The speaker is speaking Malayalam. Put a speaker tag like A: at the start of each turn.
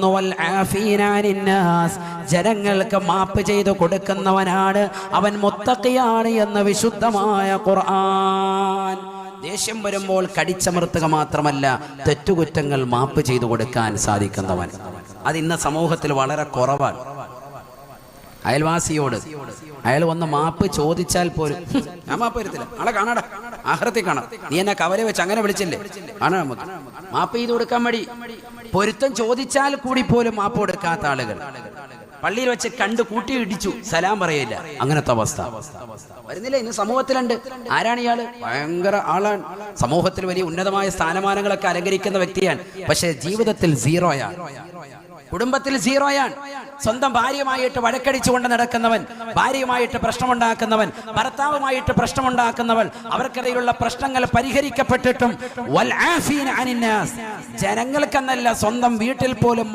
A: പറയുന്നു വൽ ആഫീന അനിന്നാസ്, ജനങ്ങൾക്ക് മാപ്പ് ചെയ്തു കൊടുക്കുന്നവനാണ് അവൻ മുത്തഖിയാണ് എന്ന് വിശുദ്ധമായ ഖുർആൻ. ദേഷ്യം വരുമ്പോൾ കടിച്ചമർത്തുക മാത്രമല്ല, തെറ്റുകുറ്റങ്ങൾ മാപ്പ് ചെയ്തു കൊടുക്കാൻ സാധിക്കുന്നവൻ. അത് ഇന്ന് സമൂഹത്തിൽ വളരെ കുറവാണ്. അയൽവാസിയോട് അയാൾ വന്ന് മാപ്പ് ചോദിച്ചാൽ പോലും ഞാൻ മാപ്പ് വരത്തില്ല, ആളെ കാണാടാ, ആഹ്റത്തിൽ കാണാം, നീ എന്നെ കവല വെച്ച് അങ്ങനെ വിളിച്ചില്ലേ, കാണാം, നമുക്ക് മാപ്പ് ചെയ്ത് കൊടുക്കാൻ മടി. പൊരുത്തം ചോദിച്ചാൽ കൂടി പോലും മാപ്പ് കൊടുക്കാത്ത ആളുകൾ. പള്ളിയിൽ വെച്ച് കണ്ടു കൂട്ടി ഇടിച്ചു, സലാം പറയില്ല, അങ്ങനത്തെ അവസ്ഥ വരുന്നില്ല ഇന്ന് സമൂഹത്തിലുണ്ട്. ആരാണ് ഇയാള്? ഭയങ്കര ആളാണ്, സമൂഹത്തിൽ വലിയ ഉന്നതമായ സ്ഥാനമാനങ്ങളൊക്കെ അലങ്കരിക്കുന്ന വ്യക്തിയാണ്, പക്ഷെ ജീവിതത്തിൽ സീറോയാണ്, കുടുംബത്തിൽ സീറോയാണ്. സ്വന്തം ഭാര്യയുമായിട്ട് വഴക്കടിച്ചുകൊണ്ട് നടക്കുന്നവൻ, ഭാര്യയുമായിട്ട് പ്രശ്നമുണ്ടാക്കുന്നവൻ, ഭർത്താവുമായിട്ട് പ്രശ്നമുണ്ടാക്കുന്നവൻ, അവർക്കിടയിലുള്ള പ്രശ്നങ്ങൾ പരിഹരിക്കപ്പെട്ടിട്ടും വൽ ആഫീന അനിന്നാസ്, ജനങ്ങൾക്കെന്നല്ല സ്വന്തം വീട്ടിൽ പോലും